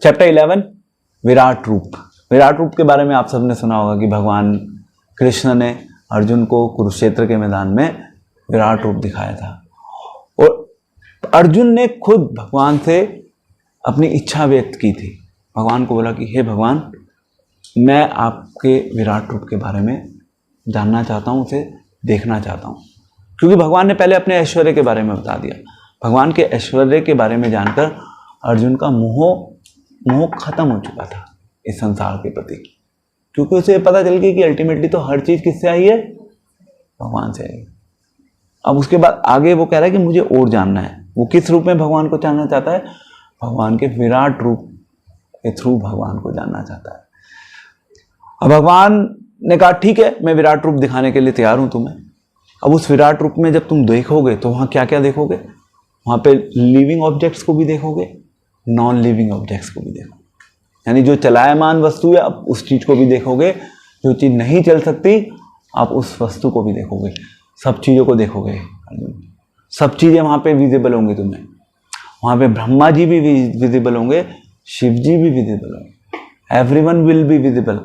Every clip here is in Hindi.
चैप्टर 11 विराट रूप। विराट रूप के बारे में आप सबने सुना होगा कि भगवान कृष्ण ने अर्जुन को कुरुक्षेत्र के मैदान में विराट रूप दिखाया था और अर्जुन ने खुद भगवान से अपनी इच्छा व्यक्त की थी। भगवान को बोला कि हे भगवान, मैं आपके विराट रूप के बारे में जानना चाहता हूँ, उसे देखना चाहता हूँ। क्योंकि भगवान ने पहले अपने ऐश्वर्य के बारे में बता दिया। भगवान के ऐश्वर्य के बारे में जानकर अर्जुन का मोह खत्म हो चुका था इस संसार के प्रति, क्योंकि उसे पता चल गया कि अल्टीमेटली तो हर चीज किससे आई है, भगवान से आई। अब उसके बाद आगे वो कह रहा है कि मुझे और जानना है। वो किस रूप में भगवान को जानना चाहता है? भगवान के विराट रूप के थ्रू भगवान को जानना चाहता है। अब भगवान ने कहा ठीक है, मैं विराट रूप दिखाने के लिए तैयार हूं तुम्हें। अब उस विराट रूप में जब तुम देखोगे तो वहां क्या क्या देखोगे? वहां पे लिविंग ऑब्जेक्ट्स को भी देखोगे, नॉन लिविंग ऑब्जेक्ट्स को भी देखोगे। यानी जो चलायमान वस्तु है आप उस चीज को भी देखोगे, जो चीज नहीं चल सकती आप उस वस्तु को भी देखोगे, सब चीजों को देखोगे। सब चीजें वहां पे विजिबल होंगी तुम्हें। वहां पे ब्रह्मा जी भी विजिबल होंगे, शिव जी भी विजिबल होंगे, एवरीवन विल बी विजिबल।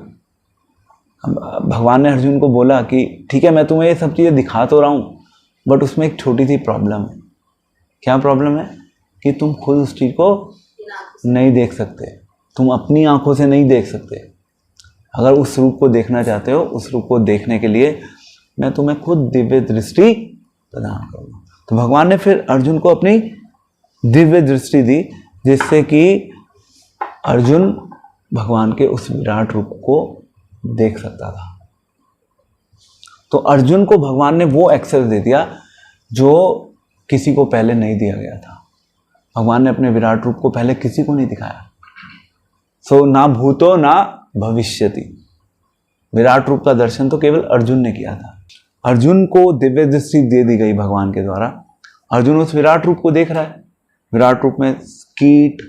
भगवान ने अर्जुन को बोला कि ठीक है, मैं तुम्हें ये सब चीजें दिखा तो रहा हूं, बट उसमें एक छोटी सी प्रॉब्लम है। क्या प्रॉब्लम है? कि तुम खुद उस चीज को नहीं देख सकते, तुम अपनी आंखों से नहीं देख सकते। अगर उस रूप को देखना चाहते हो, उस रूप को देखने के लिए मैं तुम्हें खुद दिव्य दृष्टि प्रदान करूंगा। तो भगवान ने फिर अर्जुन को अपनी दिव्य दृष्टि दी, जिससे कि अर्जुन भगवान के उस विराट रूप को देख सकता था। तो अर्जुन को भगवान ने वो एक्सेस दे दिया जो किसी को पहले नहीं दिया गया था। भगवान ने अपने विराट रूप को पहले किसी को नहीं दिखाया। सो ना भूतो ना भविष्यति। विराट रूप का दर्शन तो केवल अर्जुन ने किया था। अर्जुन को दिव्य दृष्टि दे दी गई भगवान के द्वारा। अर्जुन उस विराट रूप को देख रहा है। विराट रूप में कीट,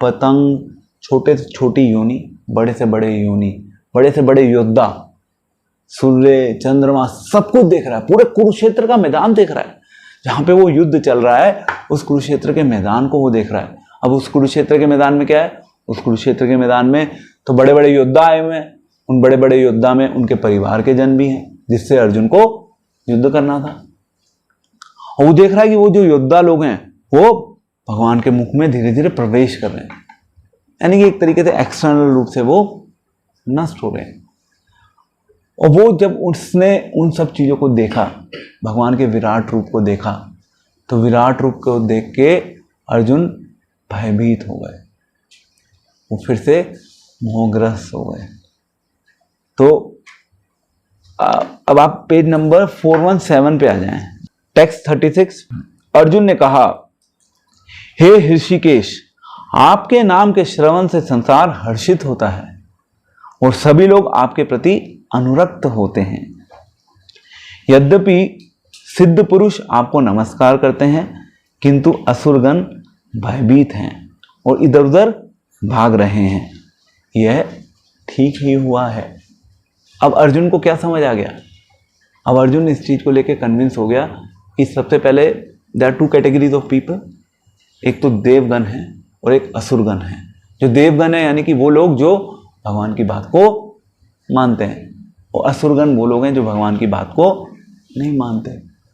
पतंग, छोटे से छोटी योनि, बड़े से बड़े योनि, बड़े से बड़े योद्धा, सूर्य, चंद्रमा, सब कुछ देख रहा है। पूरे कुरुक्षेत्र का मैदान देख रहा है। जहां पे वो युद्ध चल रहा है उस कुरुक्षेत्र के मैदान को वो देख रहा है। अब उस कुरुक्षेत्र के मैदान में क्या है? उस कुरुक्षेत्र के मैदान में तो बड़े बड़े योद्धा आए हुए हैं। उन बड़े बड़े योद्धा में उनके परिवार के जन भी हैं, जिससे अर्जुन को युद्ध करना था। और वो देख रहा है कि वो जो योद्धा लोग हैं वो भगवान के मुख में धीरे धीरे प्रवेश कर रहे हैं, यानी कि एक तरीके से एक्सटर्नल रूप से वो नष्ट हो रहे हैं। और वो जब उसने उन सब चीजों को देखा, भगवान के विराट रूप को देखा, तो विराट रूप को देख के अर्जुन भयभीत हो गए। वो फिर से मोहग्रस्त हो गए। तो अब आप पेज नंबर 417 पे आ जाएं। टेक्स्ट 36। अर्जुन ने कहा, हे ऋषिकेश, आपके नाम के श्रवण से संसार हर्षित होता है और सभी लोग आपके प्रति अनुरक्त होते हैं। यद्यपि सिद्ध पुरुष आपको नमस्कार करते हैं, किंतु असुरगण भयभीत हैं और इधर उधर भाग रहे हैं। यह ठीक ही हुआ है। अब अर्जुन को क्या समझ आ गया? अब अर्जुन इस चीज को लेकर कन्विंस हो गया कि सबसे पहले there are two categories of people. एक तो देवगण है और एक असुरगण है। जो देवगण है यानी कि वो लोग जो भगवान की बात को मानते हैं, और असुरगण वो लोग हैं जो भगवान की बात को नहीं मानते।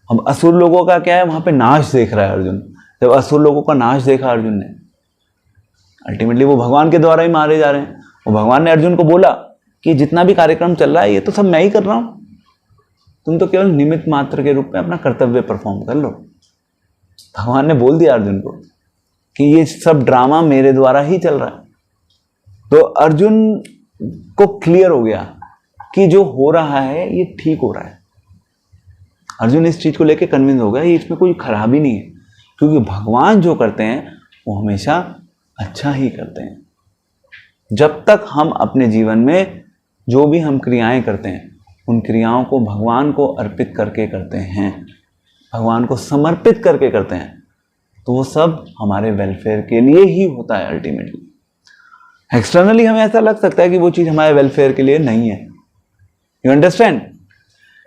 अब असुर लोगों का क्या है? वहां पे नाश देख रहा है अर्जुन। जब असुर लोगों का नाश देखा अर्जुन ने, अल्टीमेटली वो भगवान के द्वारा ही मारे जा रहे हैं। और भगवान ने अर्जुन को बोला कि जितना भी कार्यक्रम चल रहा है ये तो सब मैं ही कर रहा हूं, तुम तो केवल निमित्त मात्र के रूप में अपना कर्तव्य परफॉर्म कर लो। भगवान ने बोल दिया अर्जुन को कि ये सब ड्रामा मेरे द्वारा ही चल रहा है। तो अर्जुन को क्लियर हो गया कि जो हो रहा है ये ठीक हो रहा है। अर्जुन इस चीज को लेकर कन्विंस हो गया, ये इसमें कोई खराबी नहीं है, क्योंकि भगवान जो करते हैं वो हमेशा अच्छा ही करते हैं। जब तक हम अपने जीवन में जो भी हम क्रियाएं करते हैं उन क्रियाओं को भगवान को अर्पित करके करते हैं, भगवान को समर्पित करके करते हैं, तो वो सब हमारे वेलफेयर के लिए ही होता है अल्टीमेटली। एक्सटर्नली हमें ऐसा लग सकता है कि वो चीज हमारे वेलफेयर के लिए नहीं है, यू अंडरस्टैंड।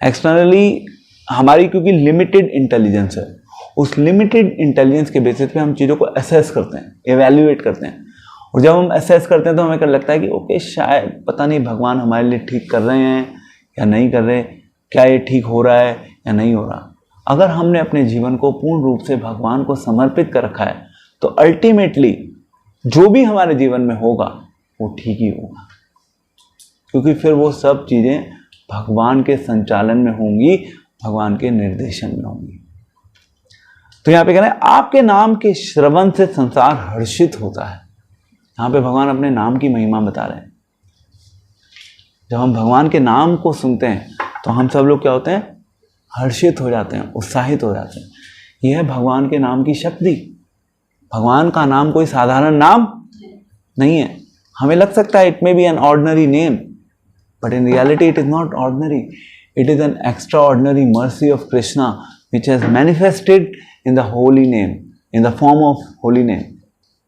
एक्सटर्नली हमारी क्योंकि लिमिटेड इंटेलिजेंस है, उस लिमिटेड इंटेलिजेंस के बेसिस पे हम चीज़ों को असेस करते हैं, एवेल्युएट करते हैं, और जब हम असेस करते हैं तो हमें लगता है कि ओके शायद पता नहीं भगवान हमारे लिए ठीक कर रहे हैं या नहीं कर रहे, क्या ये ठीक हो रहा है या नहीं हो रहा। अगर हमने अपने जीवन को पूर्ण रूप से भगवान को समर्पित कर रखा है तो अल्टीमेटली जो भी हमारे जीवन में होगा वो ठीक ही होगा, क्योंकि फिर वो सब चीज़ें भगवान के संचालन में होंगी, भगवान के निर्देशन में होंगी। तो यहाँ पे कह रहे हैं आपके नाम के श्रवण से संसार हर्षित होता है। यहाँ पे भगवान अपने नाम की महिमा बता रहे हैं। जब हम भगवान के नाम को सुनते हैं तो हम सब लोग क्या होते हैं, हर्षित हो जाते हैं, उत्साहित हो जाते हैं। यह है भगवान के नाम की शक्ति। भगवान का नाम कोई साधारण नाम नहीं है। हमें लग सकता है it may be an ordinary name, but in reality it is not ordinary, it is an extra ordinary mercy of Krishna which has manifested in the holy name, in the form of holy name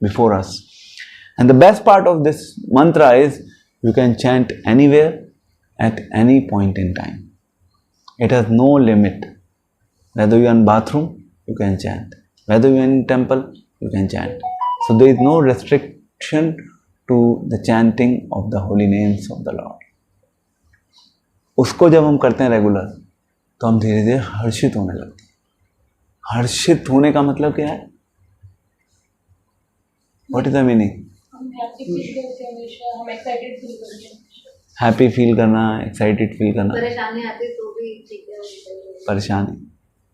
before us. And the best part of this mantra is you can chant anywhere at any point in time. It has no limit. Whether you are in bathroom, you can chant. Whether you are in temple, you can chant. So there is no restriction to the chanting of the holy names of the Lord. उसको जब हम करते हैं रेगुलर तो हम धीरे धीरे हर्षित होने लगते हैं। हर्षित होने का मतलब क्या है? What is the meaning? Happy feel करना, एक्साइटेड फील करना। परेशानी आती तो भी ठीक है, परेशानी,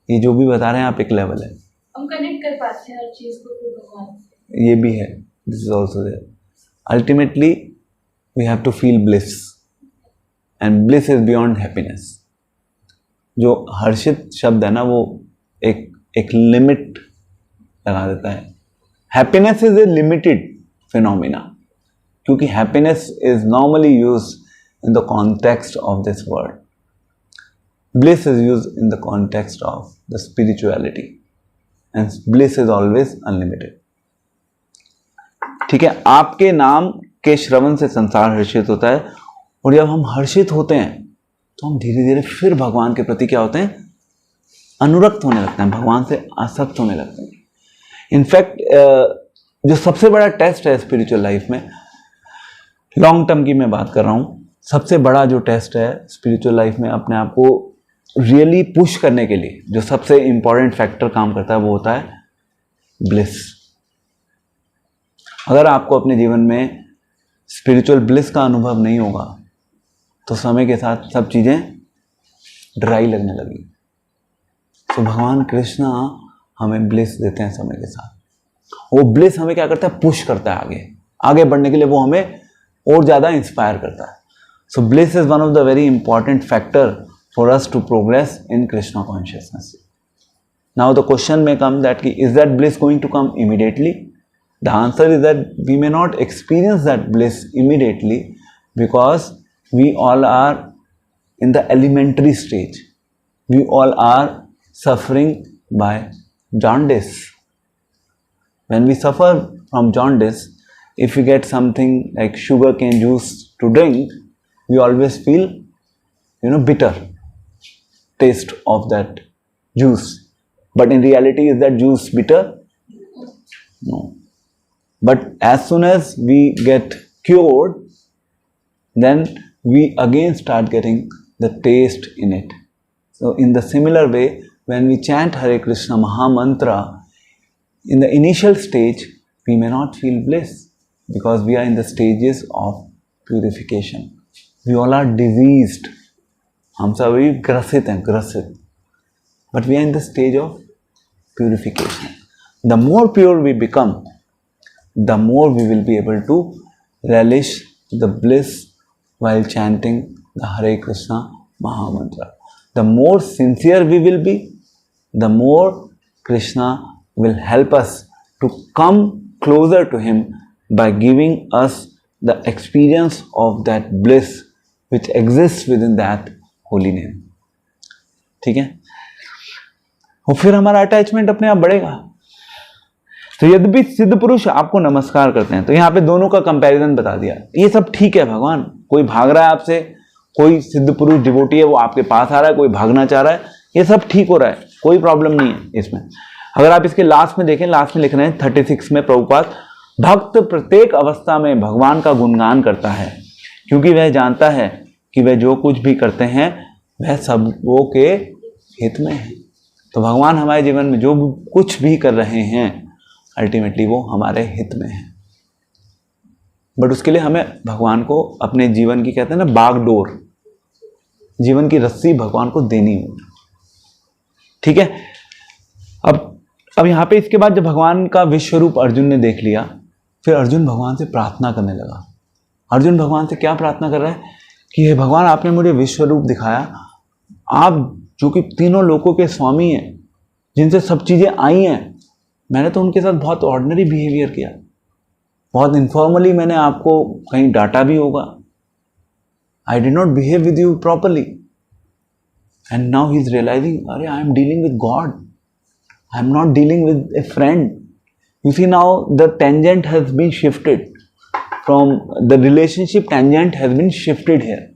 ये जो भी बता रहे हैं आप एक लेवल है, हम कनेक्ट कर पाते हैं हर चीज को भगवान से। ये भी है, this is also there. Ultimately we have to feel bliss, and bliss is beyond happiness. जो हर्षित शब्द है ना वो एक लिमिट लगा देता है। Happiness is a limited phenomena, क्योंकि happiness is normally used in the context of this world. Bliss is used in the context of the spirituality, and bliss is always unlimited. ठीक है, आपके नाम के श्रवण से संसार हर्षित होता है, और जब हम हर्षित होते हैं तो हम धीरे धीरे फिर भगवान के प्रति क्या होते हैं, अनुरक्त होने लगते हैं, भगवान से आसक्त होने लगते हैं। इनफैक्ट जो सबसे बड़ा टेस्ट है स्पिरिचुअल लाइफ में, लॉन्ग टर्म की मैं बात कर रहा हूँ, सबसे बड़ा जो टेस्ट है स्पिरिचुअल लाइफ में अपने आप को रियली पुश करने के लिए, जो सबसे इंपॉर्टेंट फैक्टर काम करता है वो होता है ब्लिस। अगर आपको अपने जीवन में स्पिरिचुअल ब्लिस का अनुभव नहीं होगा तो समय के साथ सब चीज़ें ड्राई लगने लगी। तो भगवान कृष्णा हमें ब्लिस देते हैं समय के साथ। वो ब्लिस हमें क्या करता है, पुश करता है आगे बढ़ने के लिए, वो हमें और ज़्यादा इंस्पायर करता है। So bliss is one of the very important factor for us to progress in Krishna consciousness. Now the question may come that is that bliss going to come immediately? The answer is that we may not experience that bliss immediately because we all are in the elementary stage. We all are suffering by jaundice. When we suffer from jaundice, if we get something like sugarcane juice to drink, we always feel, bitter taste of that juice. But in reality, is that juice bitter? No. But as soon as we get cured, then we again start getting the taste in it. So in the similar way, when we chant Hare Krishna Maha Mantra, in the initial stage, we may not feel bliss because we are in the stages of purification. We all are diseased. हम सभी ग्रसित हैं, ग्रसित. But we are in the stage of purification. The more pure we become, the more we will be able to relish the bliss while chanting the Hare Krishna Maha Mantra. The more sincere we will be, the more Krishna will help us to come closer to Him by giving us the experience of that bliss which exists within that holy name. ठीक है, और फिर हमारा अटैचमेंट अपने आप बढ़ेगा। तो यद्यपि सिद्ध पुरुष आपको नमस्कार करते हैं, तो यहाँ पे दोनों का कंपैरिजन बता दिया। ये सब ठीक है, भगवान कोई भाग रहा है आपसे, कोई सिद्ध पुरुष डिवोटी है वो आपके पास आ रहा है, कोई भागना चाह रहा है, ये सब ठीक हो रहा है, कोई प्रॉब्लम नहीं है इसमें। अगर आप इसके लास्ट में देखें, लास्ट में लिख रहे हैं 36 में प्रभुपाद, भक्त प्रत्येक अवस्था में भगवान का गुणगान करता है, क्योंकि वह जानता है कि वह जो कुछ भी करते हैं वह सबों के हित में है। तो भगवान हमारे जीवन में जो कुछ भी कर रहे हैं अल्टीमेटली वो हमारे हित में है। बट उसके लिए हमें भगवान को अपने जीवन की, कहते हैं ना, बागडोर, जीवन की रस्सी भगवान को देनी होगी। ठीक है। अब यहाँ पे इसके बाद जब भगवान का विश्व रूप अर्जुन ने देख लिया, फिर अर्जुन भगवान से प्रार्थना करने लगा। अर्जुन भगवान से क्या प्रार्थना कर रहा है कि हे भगवान, आपने मुझे विश्व रूप दिखाया, आप जो कि तीनों लोकों के स्वामी हैं, जिनसे सब चीज़ें आई हैं, मैंने तो उनके साथ बहुत ऑर्डिनरी बिहेवियर किया, बहुत इनफॉर्मली मैंने आपको कहीं डांटा भी होगा। I did not behave with you properly, and now he is realising, अरे I am dealing with God, I am not dealing with a friend. You see now the tangent has been shifted from the relationship, tangent has been shifted here.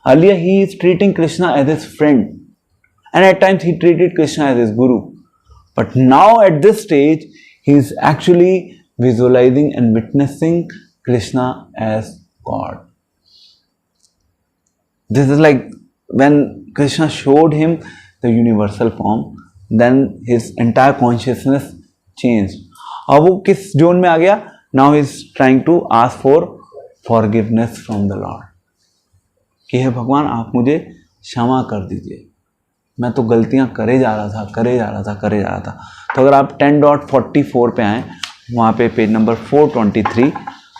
Earlier he is treating Krishna as his friend, and at times he treated Krishna as his guru. But now at this stage he is actually visualizing and witnessing Krishna as God. This is like when Krishna showed him the universal form, then his entire consciousness changed. अब वो किस जोन में आ गया? Now he is trying to ask for forgiveness from the Lord. कि हे भगवान, आप मुझे क्षमा कर दीजिए, मैं तो गलतियां करे जा रहा था। तो अगर आप 10.44 पे आए, वहाँ पे पेज नंबर 423,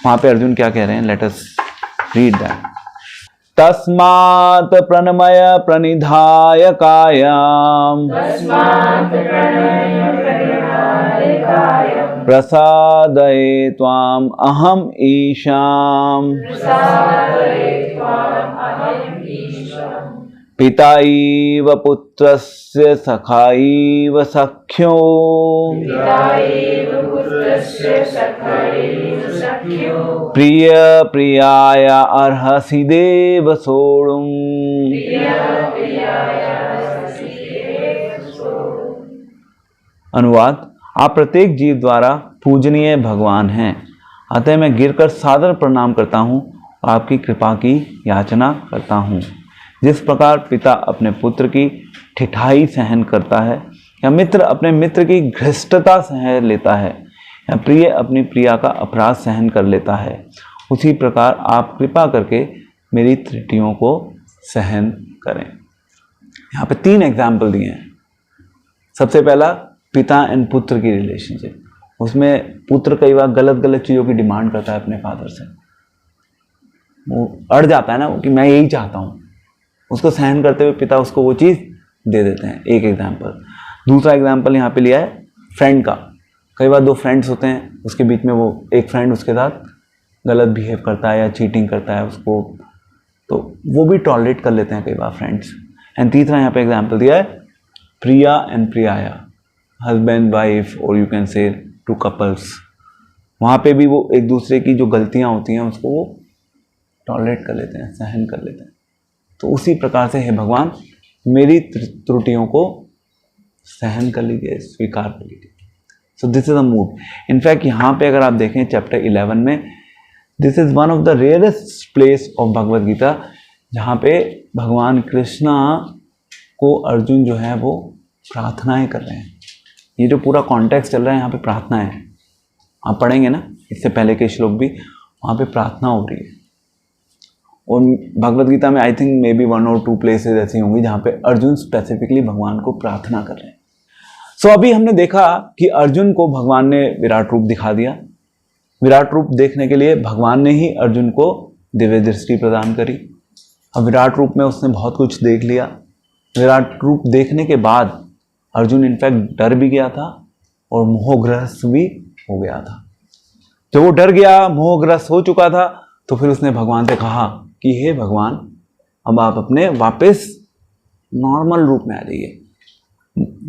वहाँ पे अर्जुन क्या कह रहे हैं, लेट अस रीड दैट। तस्मात् प्रणमय प्रणिधाय कायाम प्रसादये त्वाम अहम ईशाम पिताइव पुत्रस्य सखाइव सख्यो प्रिय प्रियाय अर्हसि देव सोढुम्। अनुवाद: आप प्रत्येक जीव द्वारा पूजनीय भगवान हैं, अतः मैं गिरकर सादर प्रणाम करता हूँ और आपकी कृपा की याचना करता हूँ। जिस प्रकार पिता अपने पुत्र की ठिठाई सहन करता है, या मित्र अपने मित्र की घृष्टता सह लेता है, या प्रिय अपनी प्रिया का अपराध सहन कर लेता है, उसी प्रकार आप कृपा करके मेरी त्रुटियों को सहन करें। यहाँ पे 3 एग्जाम्पल दिए हैं। सबसे पहला पिता एंड पुत्र की रिलेशनशिप। उसमें पुत्र कई बार गलत चीज़ों की डिमांड करता है अपने फादर से, वो अड़ जाता है ना कि मैं यही चाहता हूँ, उसको सहन करते हुए पिता उसको वो चीज़ दे देते हैं। एक एग्जाम्पल। दूसरा एग्जाम्पल यहाँ पे लिया है फ्रेंड का। कई बार 2 फ्रेंड्स होते हैं, उसके बीच में वो एक फ्रेंड उसके साथ गलत बिहेव करता है या चीटिंग करता है उसको, तो वो भी टॉलरेट कर लेते हैं कई बार फ्रेंड्स। एंड तीसरा यहाँ पे एग्जाम्पल दिया है प्रिया एंड प्रियाया, हस्बैंड वाइफ, और यू कैन से 2 कपल्स। वहाँ पे भी वो एक दूसरे की जो गलतियाँ होती हैं उसको वो टॉलरेट कर लेते हैं, सहन कर लेते हैं। तो उसी प्रकार से हे भगवान, मेरी त्रुटियों को सहन कर लीजिए, स्वीकार कर लीजिए। So this is a mood. In fact यहाँ पे अगर आप देखें चैप्टर 11 में, this is one of the rarest place of Bhagavad Gita जहाँ पे भगवान कृष्णा को अर्जुन जो है वो प्रार्थनाएं कर रहे हैं। ये जो पूरा कॉन्टेक्स्ट चल रहा है यहाँ पे प्रार्थना है, आप पढ़ेंगे ना इससे पहले के श्लोक भी, वहाँ पे प्रार्थना हो रही है। और भगवद गीता में आई थिंक मे बी 1 और 2 प्लेसेस ऐसी होंगी जहाँ पे अर्जुन स्पेसिफिकली भगवान को प्रार्थना कर रहे हैं। सो अभी हमने देखा कि अर्जुन को भगवान ने विराट रूप दिखा दिया। विराट रूप देखने के लिए भगवान ने ही अर्जुन को दिव्य दृष्टि प्रदान करी। अब विराट रूप में उसने बहुत कुछ देख लिया। विराट रूप देखने के बाद अर्जुन इनफैक्ट डर भी गया था और मोहग्रस्त भी हो गया था। जब वो डर गया, मोहग्रस्त हो चुका था, तो फिर उसने भगवान से कहा कि हे भगवान, अब आप अपने वापस नॉर्मल रूप में आ जाइए।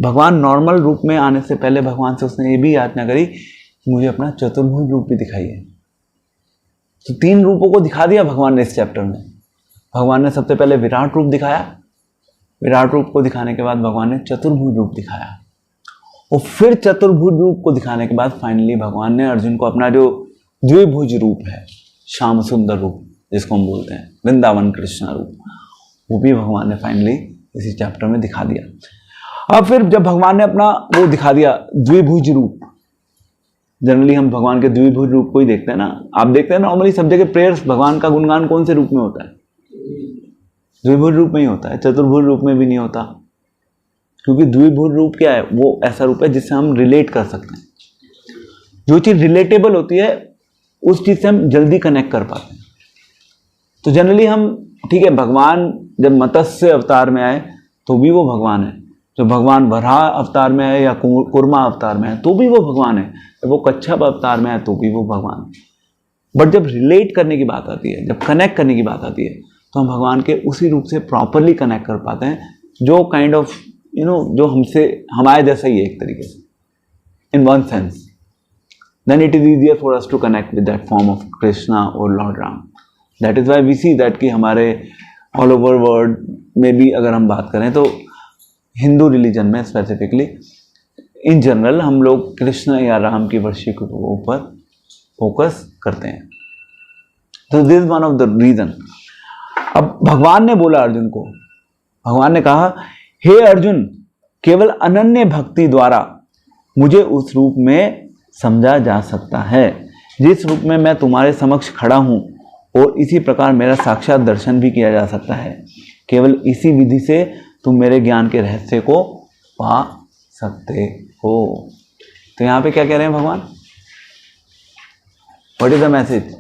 भगवान नॉर्मल रूप में आने से पहले भगवान से उसने ये भी याचना करी कि मुझे अपना चतुर्भुज रूप भी दिखाइए। तो 3 रूपों को दिखा दिया भगवान ने इस चैप्टर में। भगवान ने सबसे पहले विराट रूप दिखाया, विराट रूप को दिखाने के बाद भगवान ने चतुर्भुज रूप दिखाया, और फिर चतुर्भुज रूप को दिखाने के बाद फाइनली भगवान ने अर्जुन को अपना जो द्विभुज रूप है, श्याम सुंदर रूप जिसको हम बोलते हैं, वृंदावन कृष्ण रूप, वो भी भगवान ने फाइनली इसी चैप्टर में दिखा दिया। अब फिर जब भगवान ने अपना वो दिखा दिया द्विभुज रूप, जनरली हम भगवान के द्विभुज रूप को ही देखते हैं ना, आप देखते हैं नॉर्मली सब जगह प्रेयर्स भगवान का गुणगान कौन से रूप में होता है? द्विभुज रूप में ही होता है, चतुर्भुज रूप में भी नहीं होता, क्योंकि द्विभुज रूप क्या है? वो ऐसा रूप है जिससे हम रिलेट कर सकते हैं। जो चीज रिलेटेबल होती है उस चीज से हम जल्दी कनेक्ट कर पाते हैं। तो जनरली हम, ठीक है, भगवान जब मत्स्य अवतार में आए तो भी वो भगवान है, जब भगवान वराह अवतार में आए या कुर्मा अवतार में आए तो भी वो भगवान है, जब वो कच्छप अवतार में आए तो भी वो भगवान है। बट जब रिलेट करने की बात आती है, जब कनेक्ट करने की बात आती है, तो हम भगवान के उसी रूप से प्रॉपरली कनेक्ट कर पाते हैं जो काइंड ऑफ जो हमसे हमारे जैसा ही है एक तरीके से, in one sense. Then it is easier for us to connect with that form of Krishna और lord Ram. That is why we see that कि हमारे ऑल ओवर वर्ल्ड में भी अगर हम बात करें तो हिंदू रिलीजन में स्पेसिफिकली इन जनरल हम लोग कृष्ण या राम की वर्शिप के ऊपर फोकस करते हैं। तो this is one of the reason. अब भगवान ने बोला अर्जुन को, भगवान ने कहा, हे अर्जुन, केवल अनन्य भक्ति द्वारा मुझे उस रूप में समझा जा सकता है जिस रूप में मैं तुम्हारे समक्ष खड़ा हूं, और इसी प्रकार मेरा साक्षात दर्शन भी किया जा सकता है। केवल इसी विधि से तुम मेरे ज्ञान के रहस्य को पा सकते हो। तो यहां पे क्या कह रहे हैं भगवान? What is the message?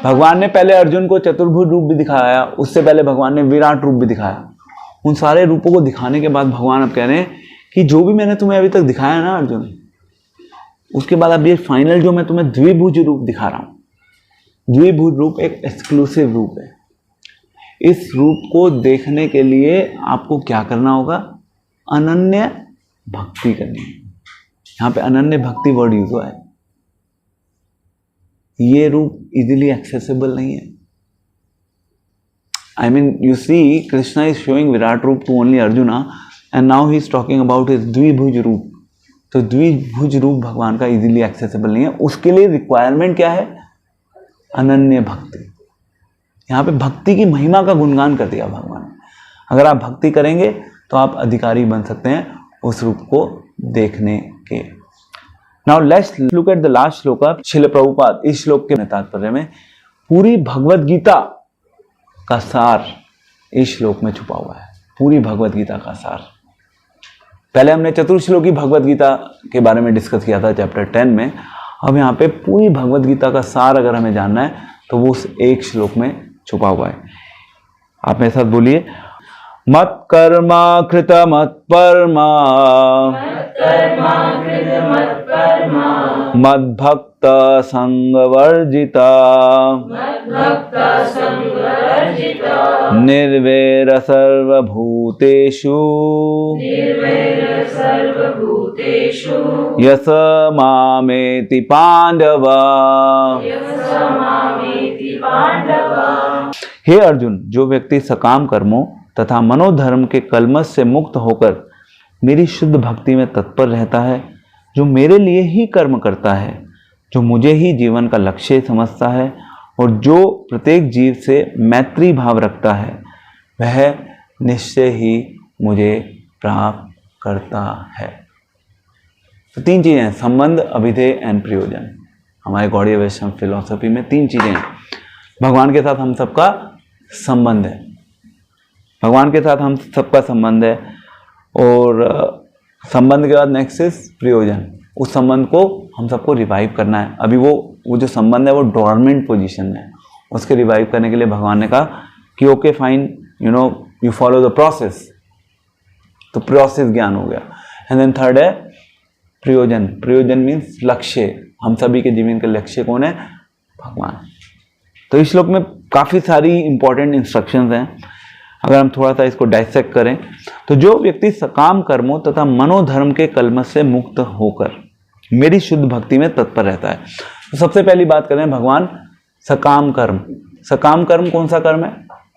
भगवान ने पहले अर्जुन को चतुर्भुज रूप भी दिखाया, उससे पहले भगवान ने विराट रूप भी दिखाया। उन सारे रूपों को दिखाने के बाद भगवान अब कह रहे हैं कि जो भी मैंने तुम्हें अभी तक दिखाया ना अर्जुन, उसके बाद अब ये फाइनल जो मैं तुम्हें द्विभुज रूप दिखा रहा हूं, द्विभुज रूप एक एक्सक्लूसिव रूप है। इस रूप को देखने के लिए आपको क्या करना होगा? अनन्य भक्ति करनी है। यहां पे अनन्य भक्ति वर्ड यूज हुआ है। ये रूप इजीली एक्सेसिबल नहीं है। I mean, you see, Krishna is showing Virat Roop to only Arjuna, and now he is talking about his द्विभुज रूप। तो द्विभुज रूप भगवान का इजीली एक्सेसिबल नहीं है। उसके लिए रिक्वायरमेंट क्या है? अनन्य भक्ति। यहाँ पे भक्ति की महिमा का गुणगान कर दिया भगवान ने। अगर आप भक्ति करेंगे तो आप अधिकारी बन सकते हैं उस रूप को देखने के। Now let's look at the last श्लोक ऑफ श्रील प्रभुपाद। इस श्लोक के तात्पर्य में पूरी भगवद गीता का सार इस श्लोक में छुपा हुआ है। पूरी भगवद गीता का सार। पहले हमने चतुर्श्लोकी भगवद गीता के बारे में डिस्कस किया था चैप्टर 10 में। अब यहाँ पे पूरी भगवद गीता का सार अगर हमें जानना है तो वो उस एक श्लोक में छुपा हुआ है। आप मेरे साथ बोलिए, मत कर्मा कृत मत परमा, मद भक्त संग वर्जिता, निर्वैर सर्वभूतेषु, यस मामेति पांडवा। हे अर्जुन, जो व्यक्ति सकाम कर्मों तथा मनोधर्म के कलमश से मुक्त होकर मेरी शुद्ध भक्ति में तत्पर रहता है, जो मेरे लिए ही कर्म करता है, जो मुझे ही जीवन का लक्ष्य समझता है और जो प्रत्येक जीव से मैत्री भाव रखता है, वह निश्चय ही मुझे प्राप्त करता है। तो तीन चीजें हैं, संबंध, अभिधेय एंड प्रयोजन। हमारे गौड़ीय वैष्णव फिलॉसफी में तीन चीजें हैं। भगवान के साथ हम सबका संबंध है, भगवान के साथ हम सबका संबंध है, और संबंध के बाद नेक्स्ट इज प्रयोजन। उस संबंध को हम सबको रिवाइव करना है। अभी वो जो संबंध है वो डोरमेंट पोजीशन में है, उसके रिवाइव करने के लिए भगवान ने कहा कि okay fine, you follow the process. तो प्रोसेस ज्ञान हो गया। एंड देन थर्ड है प्रयोजन। प्रयोजन मीन्स लक्ष्य। हम सभी के जीवन का लक्ष्य कौन है? भगवान। तो इस श्लोक में काफ़ी सारी इंपॉर्टेंट इंस्ट्रक्शंस हैं। अगर हम थोड़ा सा इसको डाइसेक्ट करें तो जो व्यक्ति सकाम कर्मों तथा मनोधर्म के कलमश से मुक्त होकर मेरी शुद्ध भक्ति में तत्पर रहता है। तो सबसे पहली बात करें भगवान सकाम कर्म। सकाम कर्म कौन सा कर्म है?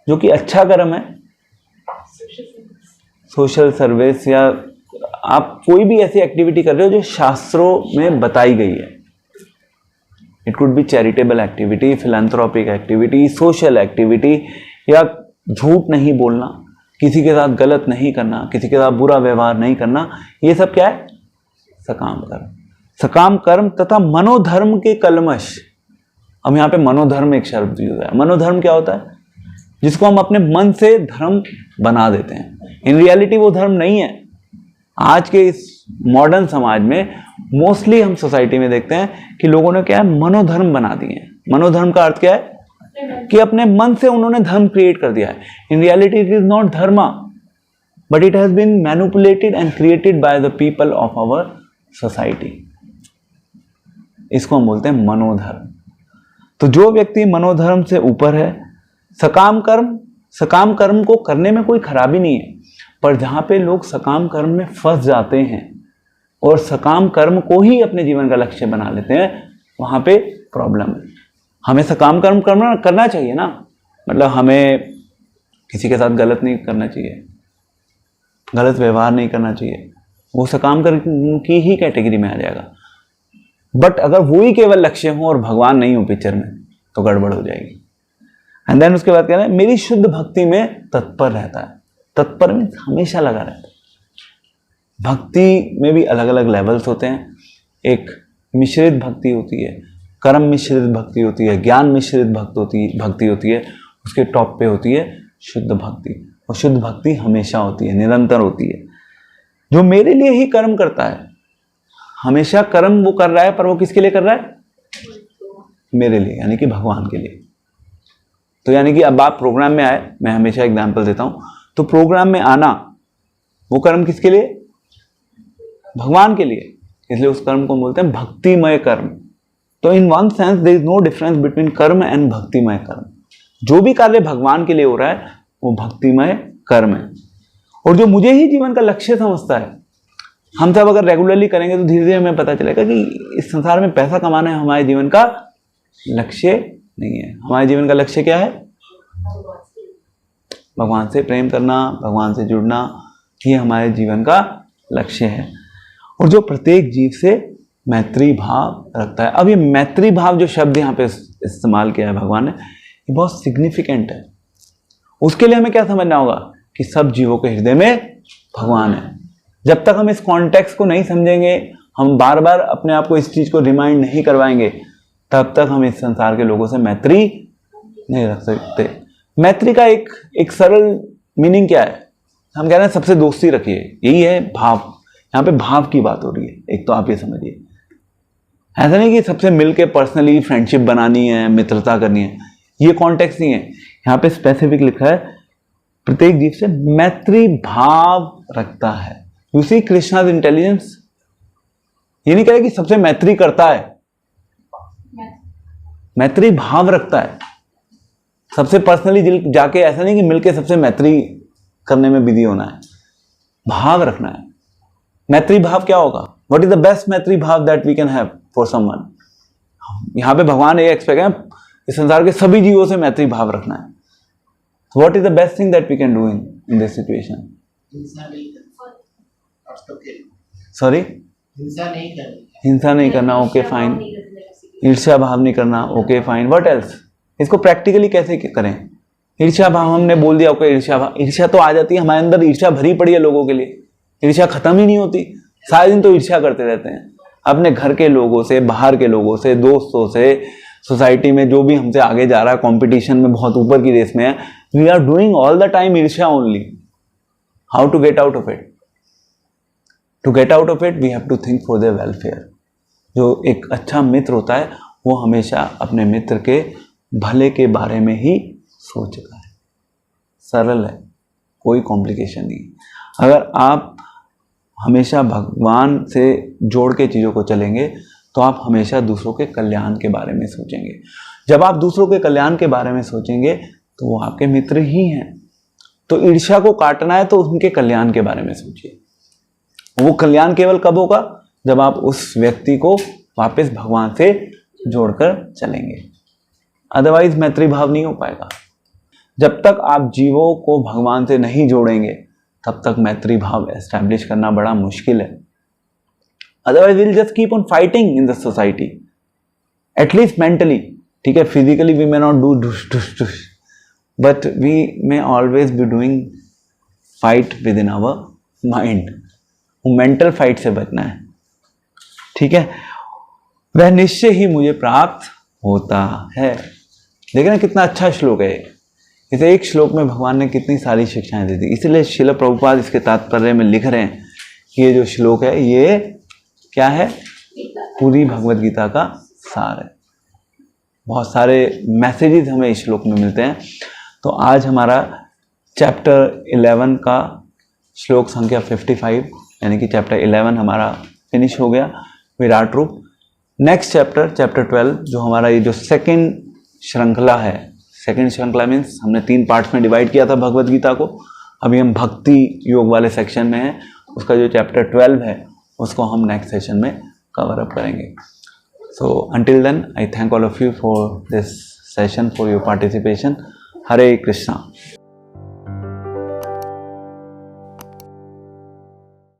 जो कि अच्छा कर्म है, सोशल सर्विस या आप कोई भी ऐसी एक्टिविटी कर रहे हो जो शास्त्रों में बताई गई है। It could be charitable activity, philanthropic activity, social activity, या झूठ नहीं बोलना, किसी के साथ गलत नहीं करना, किसी के साथ बुरा व्यवहार नहीं करना, ये सब क्या है? सकाम कर्म। सकाम कर्म तथा मनोधर्म के कलमश। अब यहाँ पे मनोधर्म एक शब्द यूज है। मनोधर्म क्या होता है? जिसको हम अपने मन से धर्म बना देते हैं। इन रियलिटी वो धर्म नहीं है। आज के इस मॉडर्न समाज में मोस्टली हम सोसाइटी में देखते हैं कि लोगों ने क्या है? मनोधर्म बना दिए हैं। मनोधर्म का अर्थ क्या है? कि अपने मन से उन्होंने धर्म क्रिएट कर दिया है। In reality it is not dharma, but it has been manipulated and created by the people of our society. इसको हम बोलते हैं मनोधर्म। तो जो व्यक्ति मनोधर्म से ऊपर है, सकाम कर्म को करने में कोई खराबी नहीं है, पर जहां पे लोग सकाम कर्म में फंस जाते हैं और सकाम कर्म को ही अपने जीवन का लक्ष्य बना लेते हैं, वहां पे प्रॉब्लम है। हमें सकाम कर्म करना चाहिए ना, मतलब हमें किसी के साथ गलत नहीं करना चाहिए, गलत व्यवहार नहीं करना चाहिए, वो सकाम कर्म की ही कैटेगरी में आ जाएगा। बट अगर वो ही केवल लक्ष्य हो और भगवान नहीं हो पिक्चर में, तो गड़बड़ हो जाएगी। एंड देन उसके बाद कह रहे हैं मेरी शुद्ध भक्ति में तत्पर रहता है। तत्पर में हमेशा लगा रहता है। भक्ति में भी अलग अलग लेवल्स होते हैं। एक मिश्रित भक्ति होती है, कर्म मिश्रित भक्ति होती है, ज्ञान मिश्रित भक्ति होती है, उसके टॉप पे होती है शुद्ध भक्ति। और शुद्ध भक्ति हमेशा होती है, निरंतर होती है। जो मेरे लिए ही कर्म करता है, हमेशा कर्म वो कर रहा है, पर वो किसके लिए कर रहा है? मेरे लिए, यानी कि भगवान के लिए। तो यानी कि अब आप प्रोग्राम में आए, मैं हमेशा एग्जाम्पल देता हूं, तो प्रोग्राम में आना वो कर्म किसके लिए? भगवान के लिए। इसलिए उस कर्म को बोलते हैं भक्तिमय कर्म। तो in one sense there is no difference between karma and bhaktimay karma. जो भी कार्य भगवान के लिए हो रहा है वो भक्तिमय कर्म है। और जो मुझे ही जीवन का लक्ष्य समझता है, हम सब अगर रेगुलरली करेंगे तो धीरे धीरे हमें पता चलेगा कि इस संसार में पैसा कमाना है हमारे जीवन का लक्ष्य नहीं है। हमारे जीवन का लक्ष्य क्या है? भगवान से प्रेम करना, भगवान से जुड़ना, ये हमारे जीवन का लक्ष्य है। और जो प्रत्येक जीव से मैत्री भाव रखता है। अब ये मैत्री भाव जो शब्द यहाँ पे इस्तेमाल किया है भगवान ने, ये बहुत सिग्निफिकेंट है। उसके लिए हमें क्या समझना होगा? कि सब जीवों के हृदय में भगवान है। जब तक हम इस कॉन्टेक्स्ट को नहीं समझेंगे, हम बार बार अपने आप को इस चीज को रिमाइंड नहीं करवाएंगे, तब तक हम इस संसार के लोगों से मैत्री नहीं रख सकते। मैत्री का एक सरल मीनिंग क्या है? हम कह रहे हैं सबसे दोस्ती रखिए, यही है भाव। यहाँ पे भाव की बात हो रही है। एक तो आप ये समझिए, ऐसा नहीं कि सबसे मिलके पर्सनली फ्रेंडशिप बनानी है, मित्रता करनी है, ये कॉन्टेक्स्ट नहीं है। यहाँ पे स्पेसिफिक लिखा है प्रत्येक जीव से मैत्री भाव रखता है। You see Krishna's intelligence. ये नहीं कह रहे कि सबसे मैत्री करता है, मैत्री भाव रखता है। सबसे पर्सनली जाके ऐसा नहीं कि मिलके सबसे मैत्री करने में बिजी होना है, भाव रखना है। मैत्री भाव क्या होगा? What is the best maitri bhav that we can have for someone? यहां पे भगवान ये एक्सपेक्ट है इस संसार के सभी जीवों से मैत्री भाव रखना है। What is the best thing that we can do in this situation? Sorry, हिंसा नहीं करना, ओके फाइन। ईर्ष्या भाव नहीं करना, ओके फाइन। What else? इसको प्रैक्टिकली कैसे करें? ईर्ष्या भाव हमने बोल दिया, ओके ईर्ष्या भाव। ईर्ष्या तो आ जाती है हमारे अंदर, ईर्ष्या भरी पड़ी है लोगों के लिए, ईर्ष्या खत्म ही नहीं होती। सारे दिन तो ईर्ष्या करते रहते हैं अपने घर के लोगों से, बाहर के लोगों से, दोस्तों से, सोसाइटी में जो भी हमसे आगे जा रहा है, कंपटीशन में बहुत ऊपर की रेस में है, we are doing all the time ईर्ष्या only. How to get out of it? To get out of it we have to think for their welfare. जो एक अच्छा मित्र होता है वो हमेशा अपने मित्र के भले के बारे में ही सोचता है। सरल है, कोई कॉम्प्लिकेशन नहीं। अगर आप हमेशा भगवान से जोड़ के चीज़ों को चलेंगे तो आप हमेशा दूसरों के कल्याण के बारे में सोचेंगे। जब आप दूसरों के कल्याण के बारे में सोचेंगे तो वो आपके मित्र ही हैं। तो ईर्ष्या को काटना है तो उनके कल्याण के बारे में सोचिए। वो कल्याण केवल कब होगा? जब आप उस व्यक्ति को वापस भगवान से जोड़कर चलेंगे। अदरवाइज मैत्री भाव नहीं हो पाएगा। जब तक आप जीवों को भगवान से नहीं जोड़ेंगे तब तक मैत्री भाव एस्टैब्लिश करना बड़ा मुश्किल है। Otherwise will just keep on fighting in the society, at least mentally. ठीक है, physically we may not do डुश डुश डुश, but we may always be doing fight within our mind. Mental fight से बचना है। ठीक है, वह निश्चय ही मुझे प्राप्त होता है। देखिए ना कितना अच्छा श्लोक है। इस एक श्लोक में भगवान ने कितनी सारी शिक्षाएं दी थी। इसलिए श्रील प्रभुपाद इसके तात्पर्य में लिख रहे हैं कि ये जो श्लोक है ये क्या है, पूरी भगवत गीता का सार है। बहुत सारे मैसेजेस हमें इस श्लोक में मिलते हैं। तो आज हमारा चैप्टर 11 का श्लोक संख्या 55 यानी कि चैप्टर 11 हमारा फिनिश हो गया, विराट रूप। नेक्स्ट चैप्टर, चैप्टर 12, जो हमारा ये जो सेकंड श्रृंखला है, सेकंड श्रृंखला मीन्स हमने 3 पार्ट्स में डिवाइड किया था भगवत गीता को। अभी हम भक्ति योग वाले सेक्शन में हैं। उसका जो चैप्टर 12 है उसको हम नेक्स्ट सेशन में कवर अप करेंगे। So until then I thank all of you for this session, for your participation. Hare Krishna.